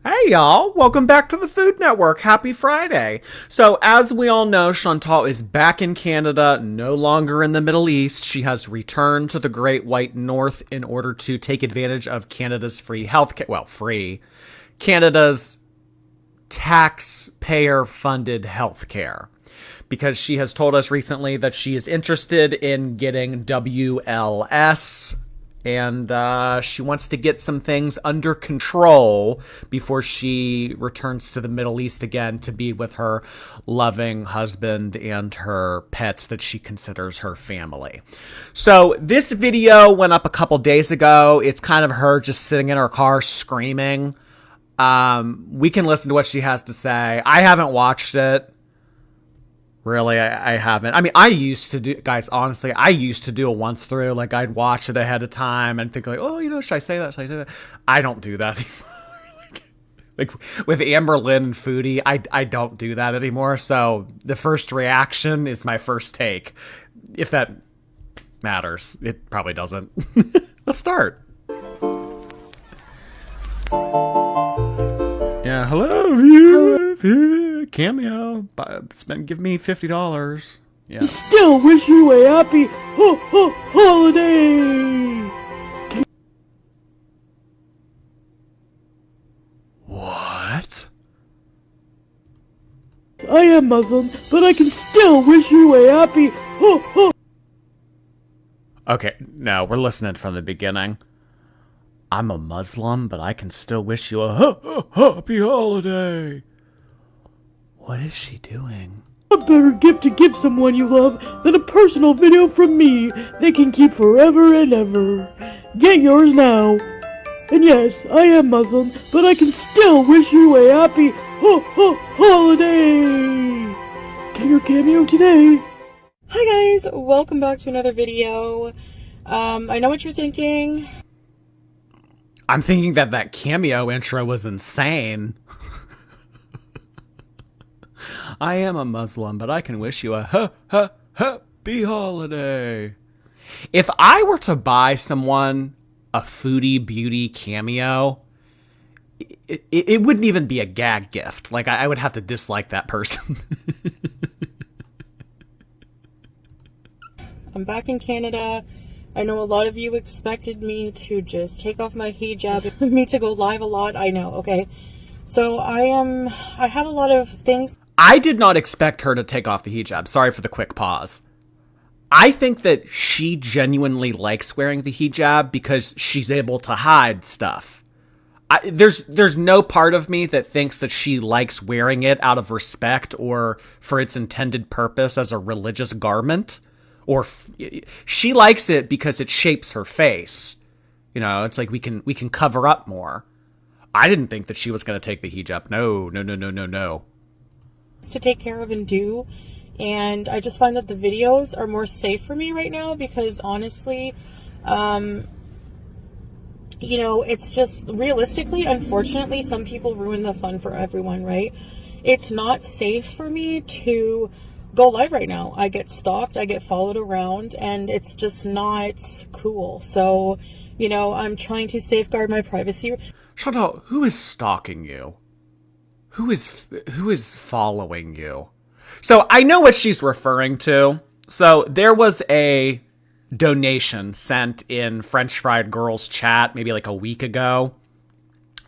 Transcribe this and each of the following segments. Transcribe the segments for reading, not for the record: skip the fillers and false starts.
Hey y'all, welcome back to the Food Network. Happy Friday. So as we all know, Chantal is back in Canada, no longer in the Middle East. She has returned to the Great White North in order to take advantage of Canada's free healthcare. Well, free. Canada's taxpayer-funded healthcare. Because she has told us recently that she is interested in getting WLS, and she wants to get some things under control before she returns to the Middle East again to be with her loving husband and her pets that she considers her family. So this video went up a couple days ago. It's kind of her just sitting in her car screaming. We can listen to what she has to say. I haven't watched it. Really, I haven't. I mean, I used to do, guys, honestly, I used to do a once through. Like, I'd watch it ahead of time and think like, oh, you know, should I say that? Should I say that? I don't do that anymore. like with Amber Lynn and Foodie, I don't do that anymore. So the first reaction is my first take. If that matters. It probably doesn't. Let's start. Yeah, hello, you. Cameo, give me $50. Yeah. Still wish you a happy holiday. What? I am Muslim, but I can still wish you a happy Okay, no, we're listening from the beginning. I'm a Muslim, but I can still wish you a happy holiday. What is she doing? A better gift to give someone you love than a personal video from me they can keep forever and ever. Get yours now. And yes, I am Muslim, but I can still wish you a happy holiday. Get your cameo today. Hi guys, welcome back to another video. I know what you're thinking. I'm thinking that cameo intro was insane. I am a Muslim, but I can wish you a happy holiday. If I were to buy someone a Foodie Beauty cameo, it wouldn't even be a gag gift. Like, I would have to dislike that person. I'm back in Canada. I know a lot of you expected me to just take off my hijab, me to go live a lot. I know, okay. So I have a lot of things. I did not expect her to take off the hijab. Sorry for the quick pause. I think that she genuinely likes wearing the hijab because she's able to hide stuff. There's no part of me that thinks that she likes wearing it out of respect or for its intended purpose as a religious garment. Or she likes it because it shapes her face. You know, it's like we can cover up more. I didn't think that she was going to take the hijab. No. To take care of and do, and I just find that the videos are more safe for me right now because honestly, you know, it's just realistically, unfortunately, some people ruin the fun for everyone, right? It's not safe for me to go live right now. I get stalked, I get followed around, and it's just not cool. So, you know, I'm trying to safeguard my privacy. Chantal, who is stalking you? Who is following you? So I know what she's referring to. So there was a donation sent in French Fried Girls chat maybe like a week ago.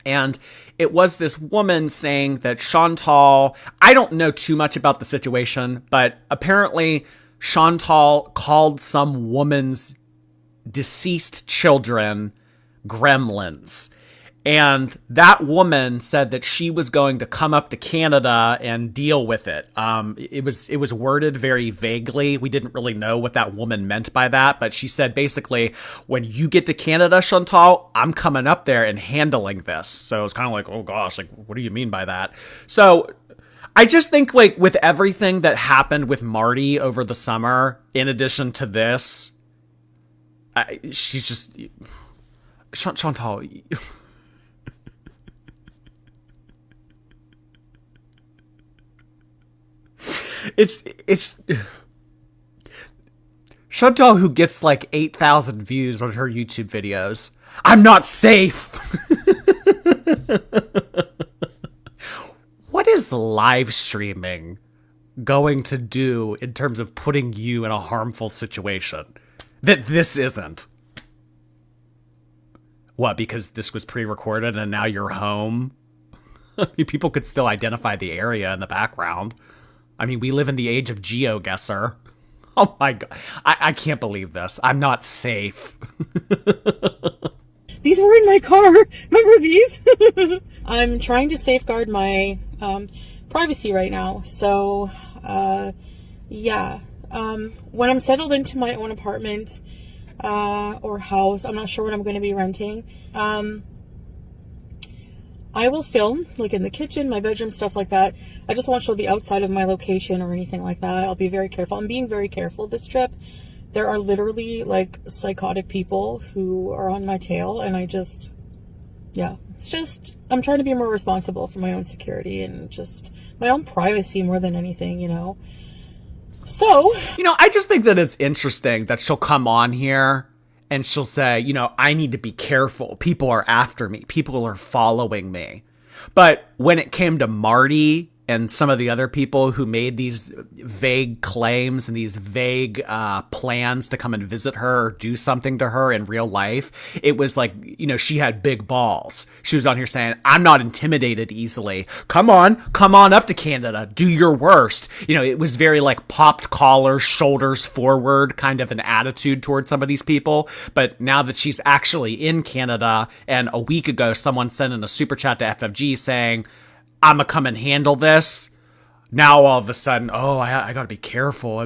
And it was this woman saying that Chantal, I don't know too much about the situation, but apparently Chantal called some woman's deceased children gremlins. And that woman said that she was going to come up to Canada and deal with it. It was worded very vaguely. We didn't really know what that woman meant by that, but she said basically, when you get to Canada, Chantal, I'm coming up there and handling this. So it was kind of like, oh gosh, like, what do you mean by that? So I just think like with everything that happened with Marty over the summer, in addition to this, she's just, Chantal. It's Chantal, who gets like 8,000 views on her YouTube videos. I'm not safe. is live streaming going to do in terms of putting you in a harmful situation that this isn't? What, because this was pre-recorded and now you're home? I mean, people could still identify the area in the background. I mean, we live in the age of GeoGuessr. Oh my God. I can't believe this. I'm not safe. These were in my car. Remember these? I'm trying to safeguard my privacy right now. So, yeah. When I'm settled into my own apartment or house, I'm not sure what I'm going to be renting. I will film, like in the kitchen, my bedroom, stuff like that. I just won't show the outside of my location or anything like that. I'll be very careful. I'm being very careful this trip. There are literally like psychotic people who are on my tail, and it's just, I'm trying to be more responsible for my own security and just my own privacy more than anything, you know? So, I just think that it's interesting that she'll come on here and she'll say, I need to be careful. People are after me. People are following me. But when it came to Marty and some of the other people who made these vague claims and these vague plans to come and visit her or do something to her in real life, it was like, she had big balls. She was on here saying, I'm not intimidated easily. Come on up to Canada. Do your worst. It was very like popped collar, shoulders forward kind of an attitude towards some of these people. But now that she's actually in Canada, and a week ago, someone sent in a super chat to FFG saying, I'm gonna come and handle this. Now all of a sudden, I gotta be careful.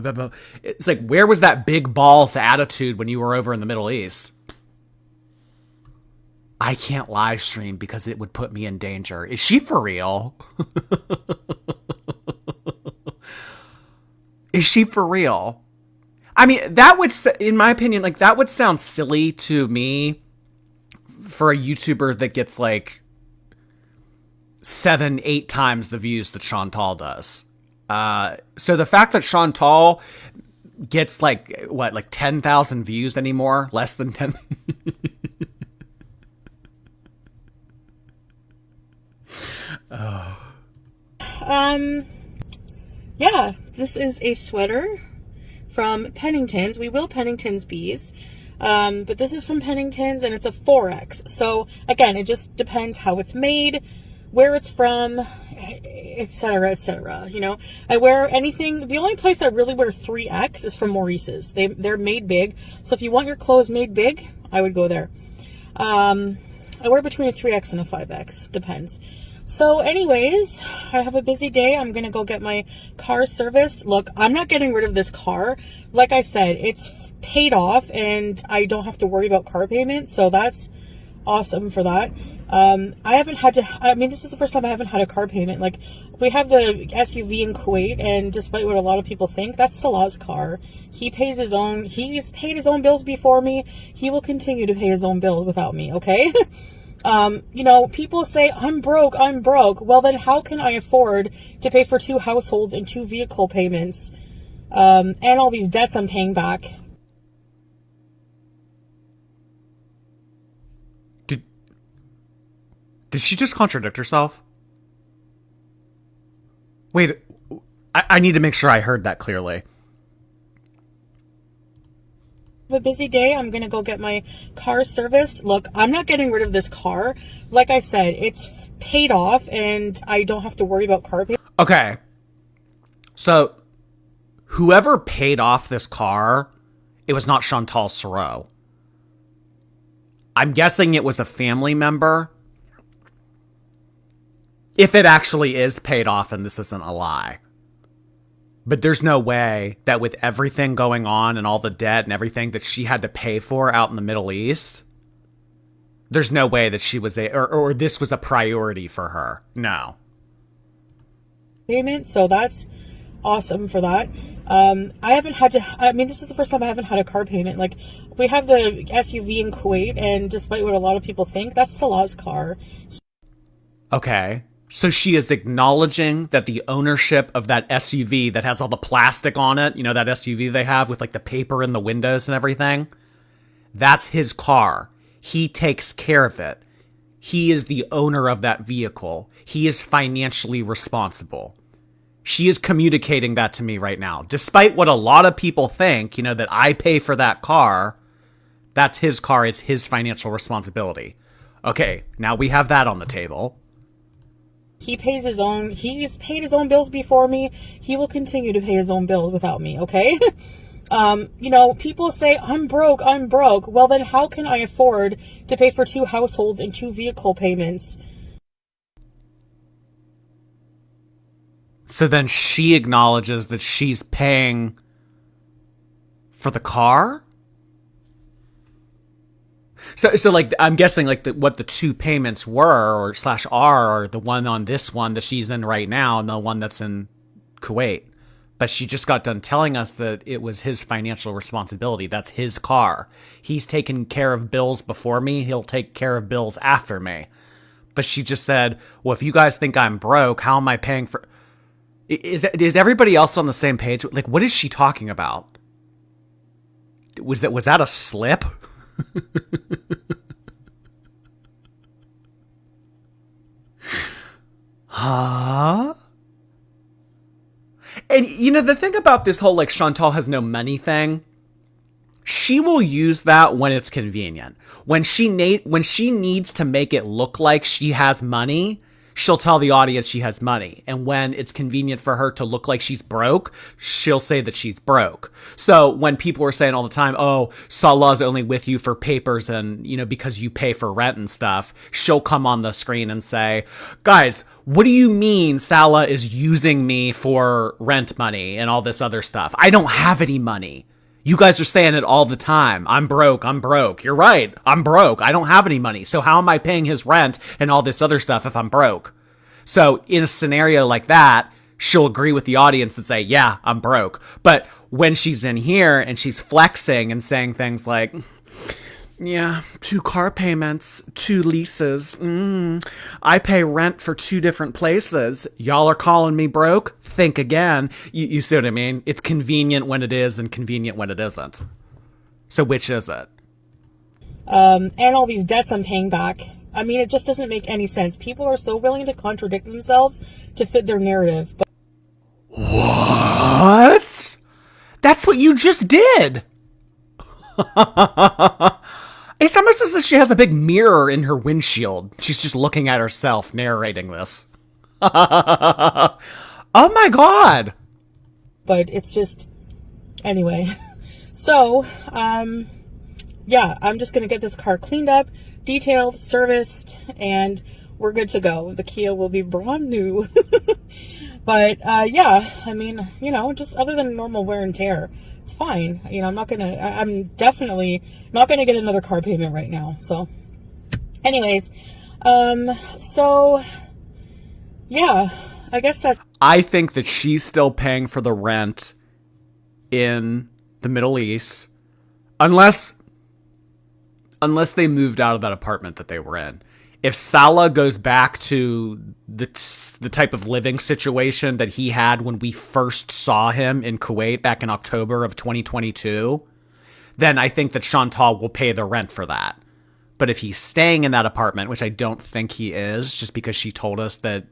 It's like, where was that big balls attitude when you were over in the Middle East? I can't live stream because it would put me in danger. Is she for real? Is she for real? I mean, that would, in my opinion, like that would sound silly to me for a YouTuber that gets like 7-8 times the views that Chantal does. So the fact that Chantal gets like 10,000 views anymore, less than 10. Yeah, this is a sweater from Pennington's. We will Pennington's bees. But this is from Pennington's and it's a 4X. So again, it just depends how it's made, where it's from, etc., etc. I wear anything. The only place I really wear 3X is from Maurice's. They're made big. So if you want your clothes made big, I would go there. I wear between a 3X and a 5X. Depends. So anyways, I have a busy day. I'm going to go get my car serviced. Look, I'm not getting rid of this car. Like I said, it's paid off and I don't have to worry about car payment. So that's awesome for that. This is the first time I haven't had a car payment. Like, we have the SUV in Kuwait, and despite what a lot of people think, that's Salah's car. He's paid his own bills before me. He will continue to pay his own bills without me, okay? People say, I'm broke. Well, then how can I afford to pay for 2 households and 2 vehicle payments, and all these debts I'm paying back? Did she just contradict herself? Wait, I need to make sure I heard that clearly. A busy day. I'm going to go get my car serviced. Look, I'm not getting rid of this car. Like I said, it's paid off and I don't have to worry about car payment. Okay. So, whoever paid off this car, it was not Chantal Soro. I'm guessing it was a family member. If it actually is paid off and this isn't a lie. But there's no way that with everything going on and all the debt and everything that she had to pay for out in the Middle East, there's no way that she was or this was a priority for her. No. Payment, so that's awesome for that. This is the first time I haven't had a car payment. Like, we have the SUV in Kuwait, and despite what a lot of people think, that's Salah's car. Okay. So she is acknowledging that the ownership of that SUV that has all the plastic on it, that SUV they have with like the paper in the windows and everything, that's his car. He takes care of it. He is the owner of that vehicle. He is financially responsible. She is communicating that to me right now. Despite what a lot of people think, you know, that I pay for that car, that's his car, it's his financial responsibility. Okay, now we have that on the table. He's paid his own bills before me. He will continue to pay his own bills without me, okay? You know, people say, I'm broke. Well, then how can I afford to pay for 2 households and 2 vehicle payments? So then she acknowledges that she's paying for the car? So like, I'm guessing like what the 2 payments were or /are the one on this one that she's in right now and the one that's in Kuwait. But she just got done telling us that it was his financial responsibility. That's his car. He's taken care of bills before me. He'll take care of bills after me. But she just said, well, if you guys think I'm broke, how am I paying for... Is everybody else on the same page? Like, what is she talking about? Was that a slip? Huh? And, you know, the thing about this whole, like, Chantal has no money thing, she will use that when it's convenient. When she needs to make it look like she has money, she'll tell the audience she has money. And when it's convenient for her to look like she's broke, she'll say that she's broke. So when people were saying all the time, oh, Salah's only with you for papers and, you know, because you pay for rent and stuff, she'll come on the screen and say, guys, what do you mean Salah is using me for rent money and all this other stuff? I don't have any money. You guys are saying it all the time. I'm broke. You're right. I'm broke. I don't have any money. So how am I paying his rent and all this other stuff if I'm broke? So in a scenario like that, she'll agree with the audience and say, yeah, I'm broke. But when she's in here and she's flexing and saying things like, yeah, 2 car payments, 2 leases. I pay rent for 2 different places. Y'all are calling me broke? Think again. You see what I mean? It's convenient when it is and convenient when it isn't. So which is it? And all these debts I'm paying back. I mean, it just doesn't make any sense. People are so willing to contradict themselves to fit their narrative. But what? That's what you just did. It's almost as if she has a big mirror in her windshield. She's just looking at herself narrating this. Oh my god. But it's just... Anyway. So, yeah, I'm just going to get this car cleaned up, detailed, serviced, and we're good to go. The Kia will be brand new. But, yeah, I mean, you know, just other than normal wear and tear, it's fine. You know, I'm definitely not gonna get another car payment right now. So anyways, so yeah, I guess that's... I think that she's still paying for the rent in the Middle East, unless they moved out of that apartment that they were in. If Salah goes back to the type of living situation that he had when we first saw him in Kuwait back in October of 2022, then I think that Chantal will pay the rent for that. But if he's staying in that apartment, which I don't think he is, just because she told us that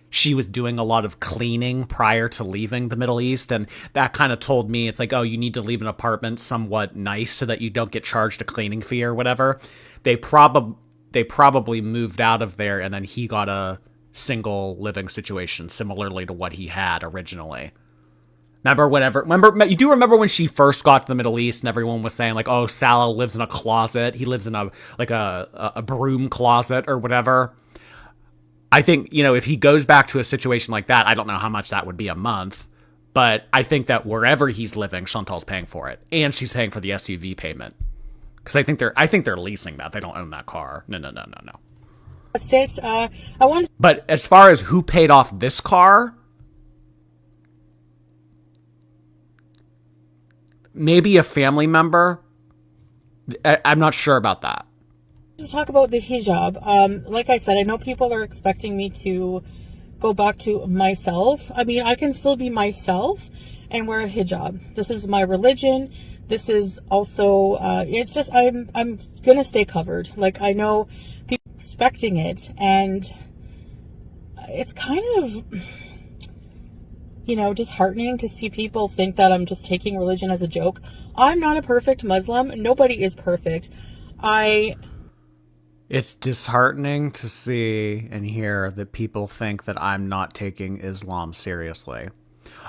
she was doing a lot of cleaning prior to leaving the Middle East, and that kind of told me, it's like, oh, you need to leave an apartment somewhat nice so that you don't get charged a cleaning fee or whatever. They probably moved out of there, and then he got a single living situation similarly to what he had originally. You do remember when she first got to the Middle East and everyone was saying like, oh, Salah lives in a closet. He lives in a broom closet or whatever. I think, you know, if he goes back to a situation like that, I don't know how much that would be a month, but I think that wherever he's living, Chantal's paying for it, and she's paying for the SUV payment. Because I think they're leasing that. They don't own that car. No. That's it. I want. But as far as who paid off this car, maybe a family member. I'm not sure about that. To talk about the hijab. Like I said, I know people are expecting me to go back to myself. I mean, I can still be myself and wear a hijab. This is my religion. This is also, it's just, I'm gonna stay covered. Like, I know people expecting it. And it's kind of, disheartening to see people think that I'm just taking religion as a joke. I'm not a perfect Muslim. Nobody is perfect. It's disheartening to see and hear that people think that I'm not taking Islam seriously.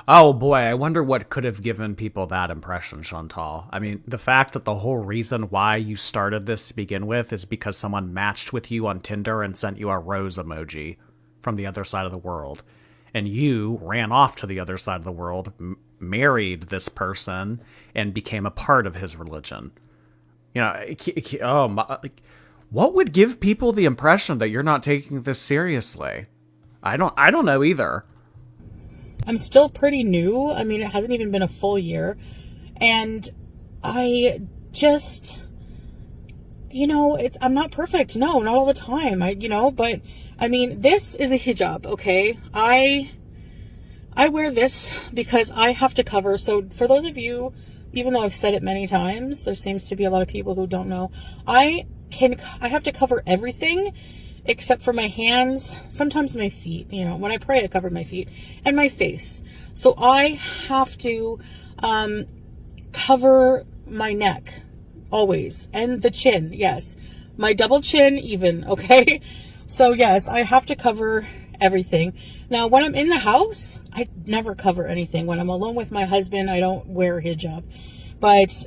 Oh boy, I wonder what could have given people that impression, Chantal. I mean, the fact that the whole reason why you started this to begin with is because someone matched with you on Tinder and sent you a rose emoji from the other side of the world. And you ran off to the other side of the world, married this person, and became a part of his religion. What would give people the impression that you're not taking this seriously? I don't know either. I'm still pretty new. I mean, it hasn't even been a full year. And I just, I'm not perfect. No, not all the time. But I mean, this is a hijab, okay? I wear this because I have to cover. So for those of you, even though I've said it many times, there seems to be a lot of people who don't know. I have to cover everything except for my hands, sometimes my feet. When I pray, I cover my feet and my face. So I have to cover my neck always, and the chin. Yes, my double chin even. Okay. So yes, I have to cover everything. Now, when I'm in the house, I never cover anything. When I'm alone with my husband, I don't wear hijab. But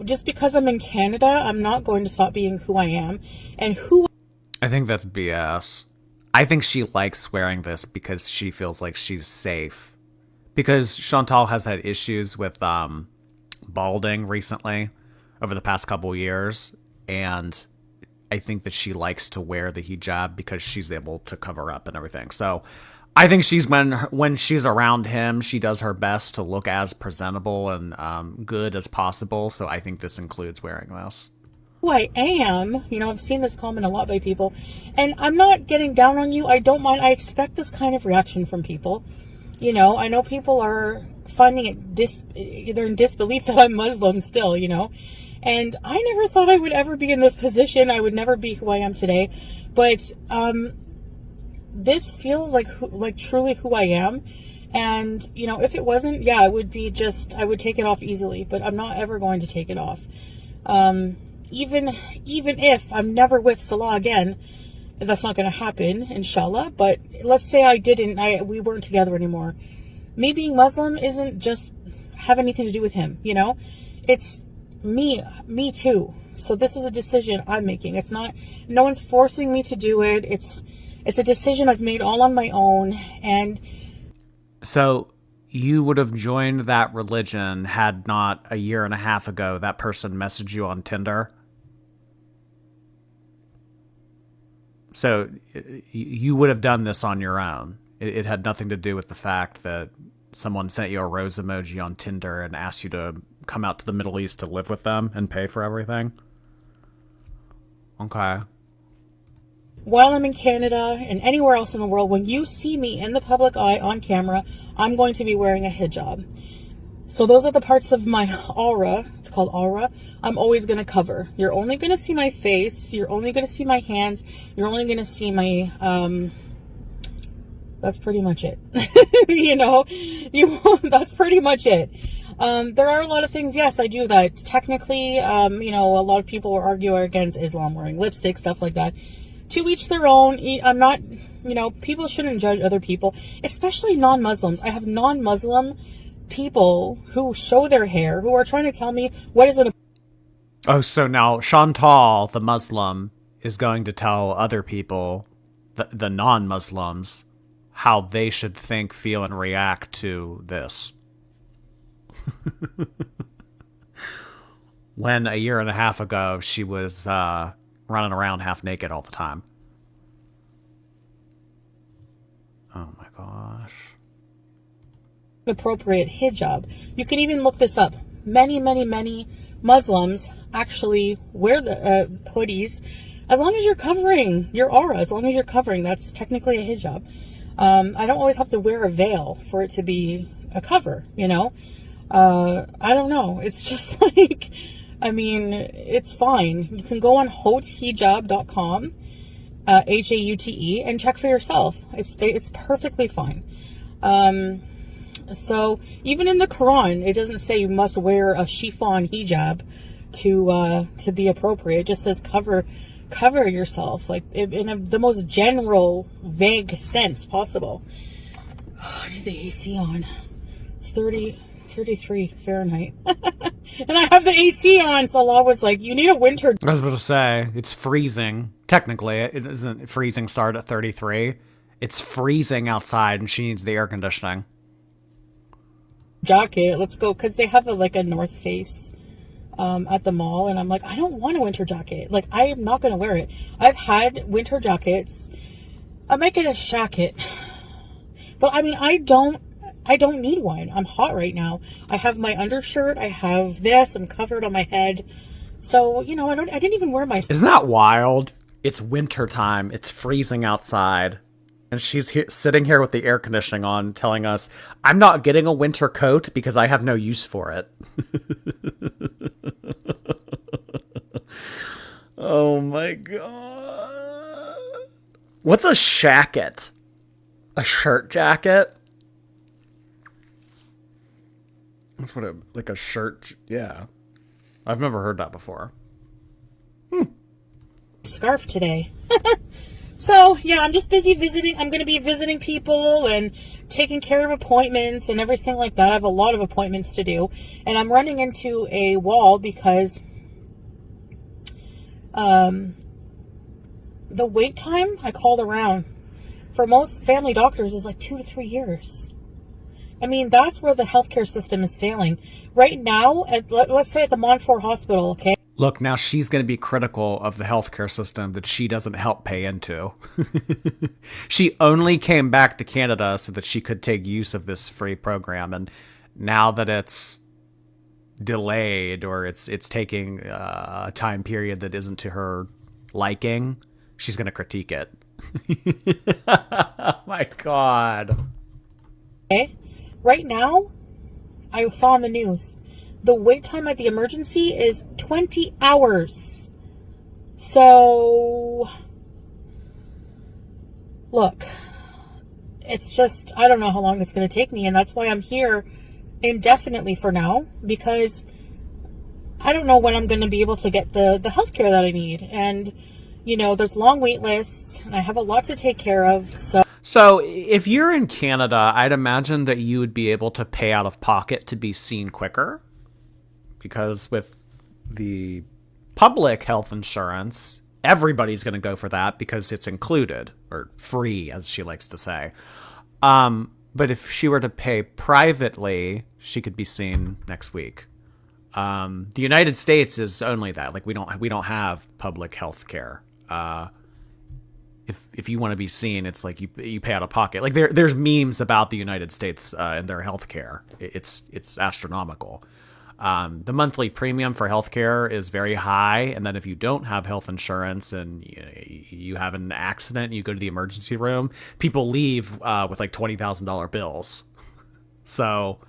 just because I'm in Canada, I'm not going to stop being who I am. And I think that's BS. I think she likes wearing this because she feels like she's safe. Because Chantal has had issues with balding recently over the past couple years. And I think that she likes to wear the hijab because she's able to cover up and everything. So I think when she's around him, she does her best to look as presentable and good as possible. So I think this includes wearing this. Who I am, I've seen this comment a lot by people, and I'm not getting down on you. I don't mind. I expect this kind of reaction from people. I know people are finding it they're in disbelief that I'm Muslim still, and I never thought I would ever be in this position. I would never be who I am today. But this feels like truly who I am. And, if it wasn't, yeah, it would be I would take it off easily, but I'm not ever going to take it off. Even if I'm never with Salah again, that's not going to happen, inshallah. But let's say we weren't together anymore. Me being Muslim isn't just have anything to do with him, It's me too. So this is a decision I'm making. It's not, no one's forcing me to do it. It's a decision I've made all on my own. And so you would have joined that religion had not a year and a half ago that person messaged you on Tinder? So you would have done this on your own. It had nothing to do with the fact that someone sent you a rose emoji on Tinder and asked you to come out to the Middle East to live with them and pay for everything? Okay. While I'm in Canada and anywhere else in the world, when you see me in the public eye on camera, I'm going to be wearing a hijab. So those are the parts of my aura. It's called aura. I'm always going to cover. You're only going to see my face. You're only going to see my hands. You're only going to see my, that's pretty much it. That's pretty much it. There are a lot of things, yes, I do that. Technically, a lot of people will argue against Islam wearing lipstick, stuff like that. To each their own. I'm not, people shouldn't judge other people, especially non-Muslims. I have non-Muslim people who show their hair, who are trying to tell me what is it. Oh, so now Chantal, the Muslim, is going to tell other people, the non-Muslims, how they should think, feel, and react to this. When a year and a half ago, she was running around half naked all the time. Oh my gosh. Appropriate hijab. You can even look this up. Many, many, many Muslims actually wear the hoodies as long as you're covering your aura, as long as you're covering. That's technically a hijab. I don't always have to wear a veil for it to be a cover, I don't know. It's just it's fine. You can go on hotehijab.com HAUTE, and check for yourself. It's perfectly fine. So even in the Quran, it doesn't say you must wear a chiffon hijab to be appropriate. It just says cover yourself, like in the most general, vague sense possible. I need the AC on. It's 33 Fahrenheit. And I have the AC on, so Allah was like, you need a winter. I was about to say, it's freezing. Technically, it isn't freezing start at 33. It's freezing outside, and she needs the air conditioning. Jacket, let's go, because they have a North Face at the mall, and I'm like, I don't want a winter jacket. Like, I am not going to wear it. I've had winter jackets. I might get a jacket. But, I mean, I don't need one. I'm hot right now. I have my undershirt. I have this. I'm covered on my head. So, I didn't even wear my... Isn't that wild? It's winter time. It's freezing outside. And she's sitting here with the air conditioning on, telling us, I'm not getting a winter coat because I have no use for it. Oh my god. What's a shacket? A shirt jacket? That's what a shirt... Yeah. I've never heard that before. Scarf today. So, yeah, I'm just busy visiting. I'm going to be visiting people and taking care of appointments and everything like that. I have a lot of appointments to do. And I'm running into a wall because the wait time, I called around, for most family doctors is like 2 to 3 years. I mean, that's where the healthcare system is failing. Right now, let's say at the Montfort Hospital, okay? Look, now she's going to be critical of the healthcare system that she doesn't help pay into. She only came back to Canada so that she could take use of this free program. And now that it's delayed or it's taking a time period that isn't to her liking, she's going to critique it. Oh my God. Okay. Right now, I saw on the news, the wait time at the emergency is 20 hours. So, look, it's just, I don't know how long it's going to take me. And that's why I'm here indefinitely for now, because I don't know when I'm going to be able to get the healthcare that I need. And, there's long wait lists and I have a lot to take care of. So if you're in Canada, I'd imagine that you would be able to pay out of pocket to be seen quicker. Because with the public health insurance, everybody's going to go for that because it's included, or free, as she likes to say. But if she were to pay privately, she could be seen next week. The United States is only that. Like we don't have public health care. If you want to be seen, it's like you pay out of pocket. Like there's memes about the United States and their health care. It's astronomical. The monthly premium for healthcare is very high, and then if you don't have health insurance and you have an accident and you go to the emergency room, people leave with like $20,000 bills. So,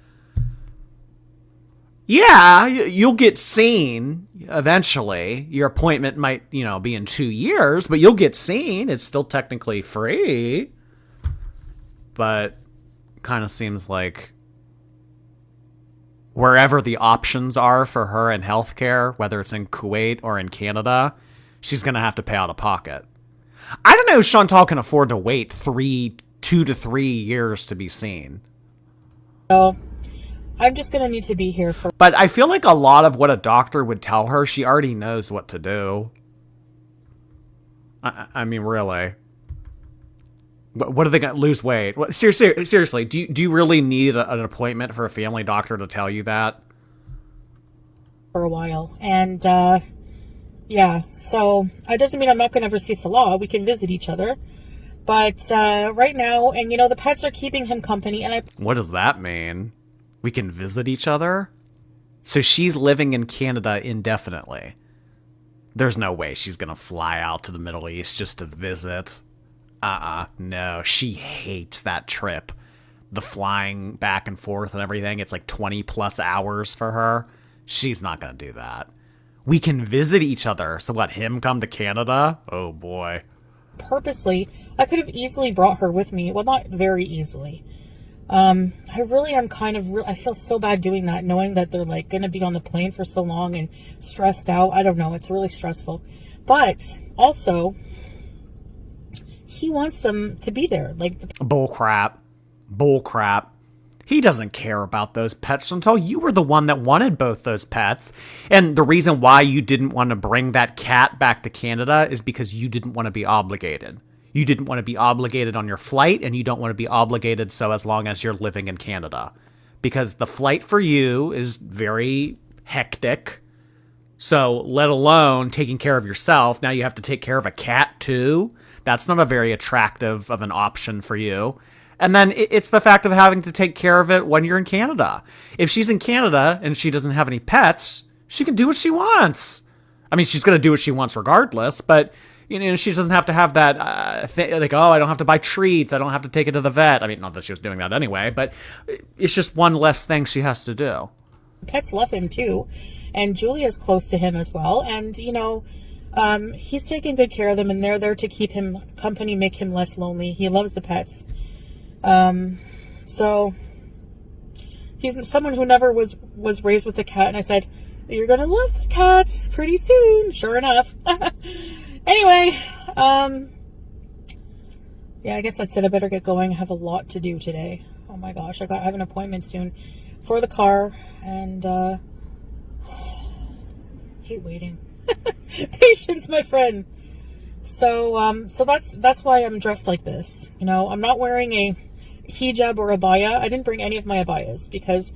yeah, you'll get seen eventually. Your appointment might, be in 2 years, but you'll get seen. It's still technically free, but kind of seems like wherever the options are for her in healthcare, whether it's in Kuwait or in Canada, she's going to have to pay out of pocket. I don't know if Chantal can afford to wait 2 to 3 years to be seen. So I'm just going to need to be here for... But I feel like a lot of what a doctor would tell her, she already knows what to do. I mean, really. What are they going to lose weight? What, seriously, do you really need an appointment for a family doctor to tell you that? For a while. And, yeah, so it doesn't mean I'm not going to ever see Salah. We can visit each other. But right now, and the pets are keeping him company. And What does that mean? We can visit each other? So she's living in Canada indefinitely. There's no way she's going to fly out to the Middle East just to visit. No, she hates that trip. The flying back and forth and everything. It's like 20 plus hours for her. She's not going to do that. We can visit each other. So what, him come to Canada? Oh boy. purposely, I could have easily brought her with me. Well, not very easily. I really am I feel so bad doing that, knowing that they're like going to be on the plane for so long and stressed out. I don't know. It's really stressful. But also, he wants them to be there. Like, bull crap. He doesn't care about those pets until you were the one that wanted both those pets. And the reason why you didn't want to bring that cat back to Canada is because you didn't want to be obligated. You didn't want to be obligated on your flight, and you don't want to be obligated so as long as you're living in Canada. Because the flight for you is very hectic. So, let alone taking care of yourself, now you have to take care of a cat too. That's not a very attractive of an option for you. And then it's the fact of having to take care of it when you're in Canada. If she's in Canada and she doesn't have any pets, she can do what she wants. I mean, she's going to do what she wants regardless, but you know, she doesn't have to have that thing, like, oh, I don't have to buy treats, I don't have to take it to the vet. I mean, not that she was doing that anyway, but it's just one less thing she has to do. Pets love him too, and Julia's close to him as well, and you know, he's taking good care of them, and they're there to keep him company, make him less lonely. He loves the pets. So he's someone who never was raised with a cat, and I said, you're gonna love cats pretty soon. Sure enough. Anyway, yeah, I guess that's it. I better get going. I have a lot to do today. Oh my gosh, I have an appointment soon for the car, and hate waiting. Patience, my friend. So that's why I'm dressed like this. You know, I'm not wearing a hijab or abaya. I didn't bring any of my abayas because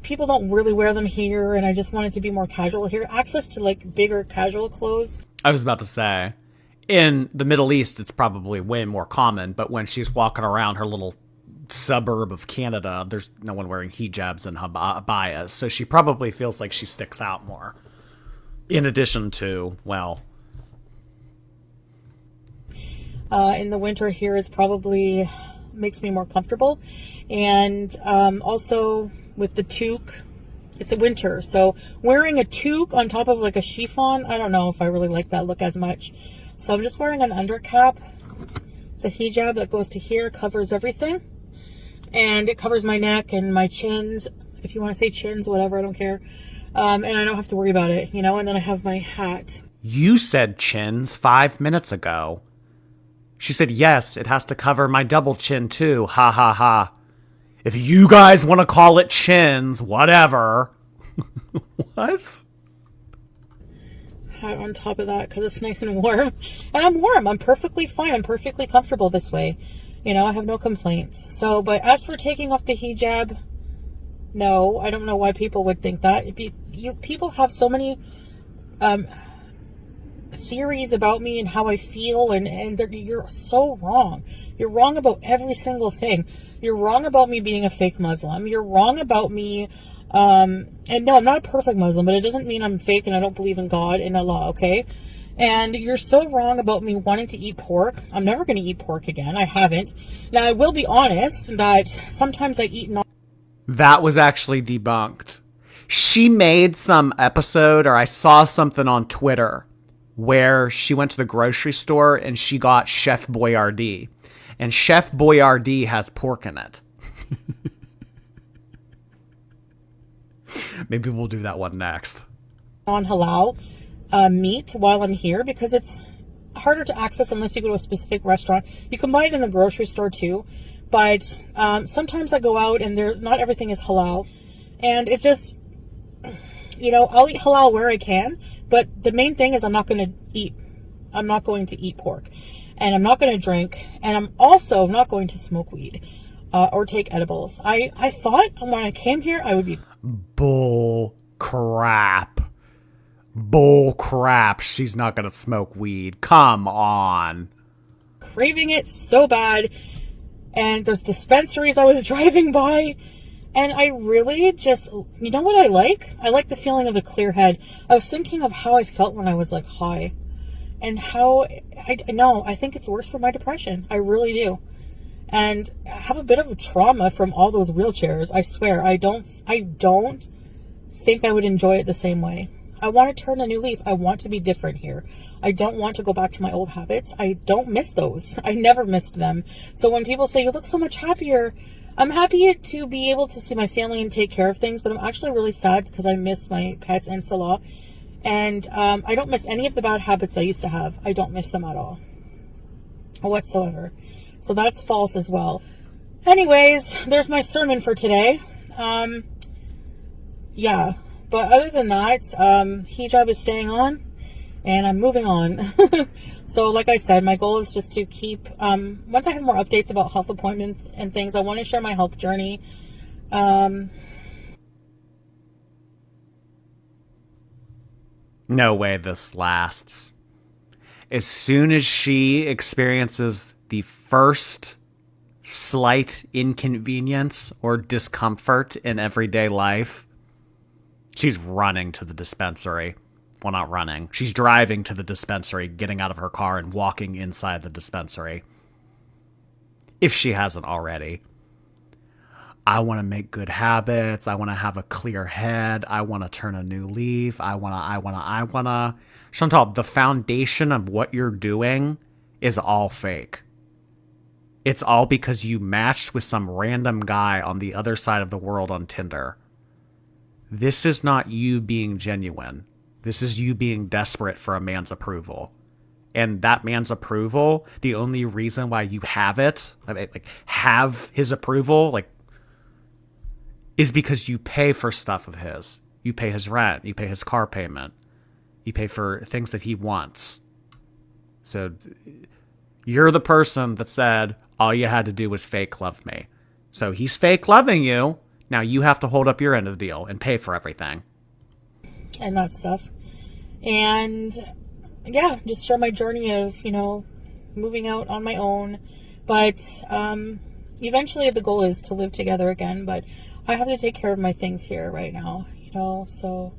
people don't really wear them here, and I just wanted to be more casual here. Access to like bigger casual clothes. I was about to say, in the Middle East, it's probably way more common, but when she's walking around her little suburb of Canada, there's no one wearing hijabs and abayas, so she probably feels like she sticks out more. In addition to, well... in the winter here is probably makes me more comfortable, and also with the toque, it's a winter, so wearing a toque on top of like a chiffon, I don't know if I really like that look as much. So I'm just wearing an undercap. It's a hijab that goes to here, covers everything, and it covers my neck and my chins, if you want to say chins, whatever, I don't care. And I don't have to worry about it, you know. And then I have my hat. You said chins 5 minutes ago. She said, yes, it has to cover my double chin too. Ha ha ha. If you guys want to call it chins, whatever. What? Hat on top of that because it's nice and warm. And I'm warm. I'm perfectly fine. I'm perfectly comfortable this way. You know, I have no complaints. So, but as for taking off the hijab, no, I don't know why people would think that. People have so many theories about me and how I feel, and you're so wrong. You're wrong about every single thing. You're wrong about me being a fake Muslim. You're wrong about me, and no, I'm not a perfect Muslim, but it doesn't mean I'm fake and I don't believe in God and Allah, okay? And you're so wrong about me wanting to eat pork. I'm never going to eat pork again. I haven't. Now, I will be honest that sometimes I eat That was actually debunked. She made some episode, or I saw something on Twitter, where she went to the grocery store and she got Chef Boyardee. And Chef Boyardee has pork in it. Maybe we'll do that one next. On halal meat while I'm here because it's harder to access unless you go to a specific restaurant. You can buy it in the grocery store too, but sometimes I go out and not everything is halal, and it's just, you know, I'll eat halal where I can, but the main thing is I'm not going to eat pork, and I'm not going to drink, and I'm also not going to smoke weed or take edibles. I thought when I came here I would be bull crap. Bull crap. She's not going to smoke weed. Come on. Craving it so bad. And those dispensaries I was driving by. And I really just, you know what I like? I like the feeling of a clear head. I was thinking of how I felt when I was like high. And how, I think it's worse for my depression. I really do. And I have a bit of a trauma from all those wheelchairs. I swear, I don't think I would enjoy it the same way. I want to turn a new leaf. I want to be different here. I don't want to go back to my old habits. I don't miss those. I never missed them. So when people say, you look so much happier, I'm happy to be able to see my family and take care of things, but I'm actually really sad because I miss my pets and Salah. And I don't miss any of the bad habits I used to have. I don't miss them at all. Whatsoever. So that's false as well. Anyways, there's my sermon for today. Yeah. But other than that, hijab is staying on and I'm moving on. So like I said, my goal is just to keep, once I have more updates about health appointments and things, I want to share my health journey. No way this lasts. As soon as she experiences the first slight inconvenience or discomfort in everyday life, she's running to the dispensary. Well, not running. She's driving to the dispensary, getting out of her car and walking inside the dispensary. If she hasn't already. I want to make good habits. I want to have a clear head. I want to turn a new leaf. I want to. Chantal, the foundation of what you're doing is all fake. It's all because you matched with some random guy on the other side of the world on Tinder. This is not you being genuine. This is you being desperate for a man's approval. And that man's approval, the only reason why you have it, like have his approval, like, is because you pay for stuff of his. You pay his rent. You pay his car payment. You pay for things that he wants. So you're the person that said all you had to do was fake love me. So he's fake loving you. Now you have to hold up your end of the deal and pay for everything. And that stuff. And yeah, just share my journey of, moving out on my own. But eventually the goal is to live together again. But I have to take care of my things here right now, so,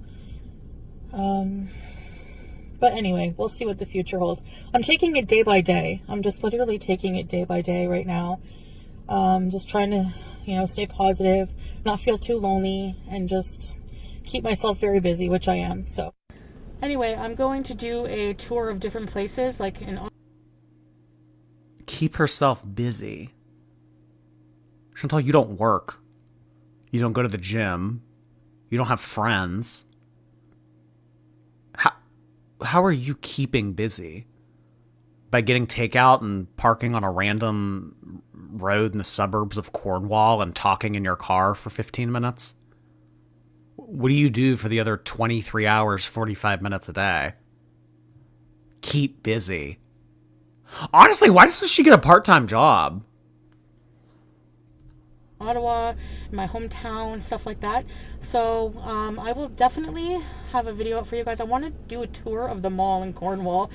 but anyway, we'll see what the future holds. I'm taking it day by day. I'm just literally taking it day by day right now. Just trying to, stay positive, not feel too lonely, and just keep myself very busy, which I am. So anyway, I'm going to do a tour of different places, keep herself busy. Chantal, you don't work. You don't go to the gym. You don't have friends. How are you keeping busy? By getting takeout and parking on a random road in the suburbs of Cornwall and talking in your car for 15 minutes? What do you do for the other 23 hours, 45 minutes a day? Keep busy. Honestly, why doesn't she get a part-time job? Ottawa, my hometown, stuff like that. So I will definitely have a video up for you guys. I want to do a tour of the mall in Cornwall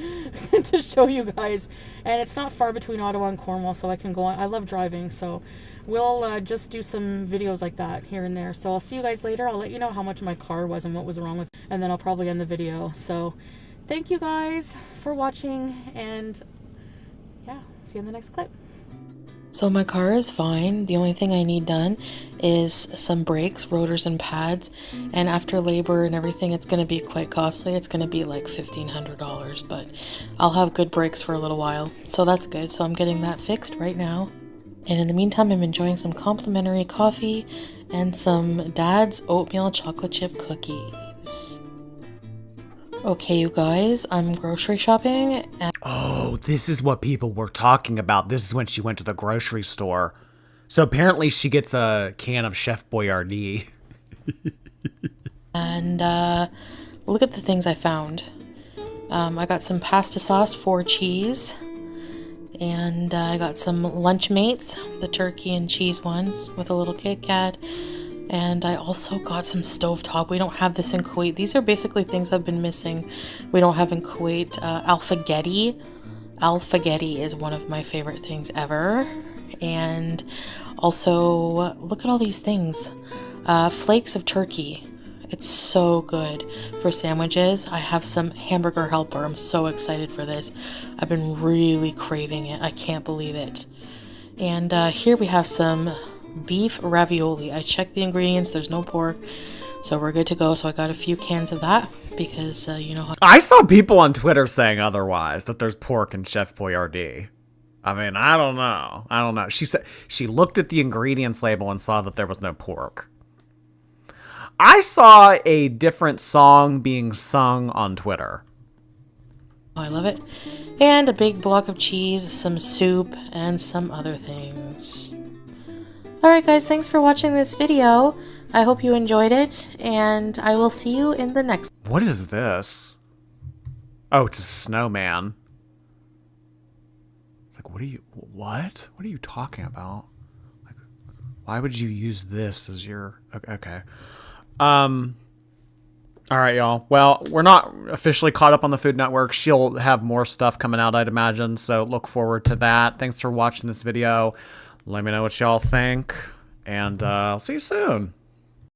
to show you guys. And it's not far between Ottawa and Cornwall, so I can go on. I love driving, so we'll just do some videos like that here and there. So I'll see you guys later. I'll let you know how much my car was and what was wrong with it, and then I'll probably end the video. So thank you guys for watching, and yeah, see you in the next clip. So my car is fine. The only thing I need done is some brakes, rotors, and pads. And after labor and everything, it's going to be quite costly. It's going to be like $1,500, but I'll have good brakes for a little while. So that's good. So I'm getting that fixed right now. And in the meantime, I'm enjoying some complimentary coffee and some Dad's oatmeal chocolate chip cookies. Okay, you guys, I'm grocery shopping. Oh, this is what people were talking about. This is when she went to the grocery store. So apparently she gets a can of Chef Boyardee. And look at the things I found. I got some pasta sauce for cheese. And I got some Lunchmates, the turkey and cheese ones with a little Kit Kat. And I also got some stovetop. We don't have this in Kuwait. These are basically things I've been missing. We don't have in Kuwait. Alfaghetti. Alfaghetti is one of my favorite things ever. And also, look at all these things. Flakes of turkey. It's so good for sandwiches. I have some hamburger helper. I'm so excited for this. I've been really craving it. I can't believe it. And here we have some beef ravioli. I checked the ingredients. There's no pork. So we're good to go. So I got a few cans of that because you know how I saw people on Twitter saying otherwise, that there's pork in Chef Boyardee. I mean, I don't know. She said she looked at the ingredients label and saw that there was no pork. I saw a different song being sung on Twitter. I love it. And a big block of cheese, some soup, and some other things. Alright guys, thanks for watching this video. I hope you enjoyed it, and I will see you in the next. What is this? Oh, it's a snowman. It's like, what are you talking about? Like, why would you use this as your... Okay. All right, y'all. Well, we're not officially caught up on the Food Network. She'll have more stuff coming out, I'd imagine. So look forward to that. Thanks for watching this video. Let me know what y'all think. And I'll see you soon.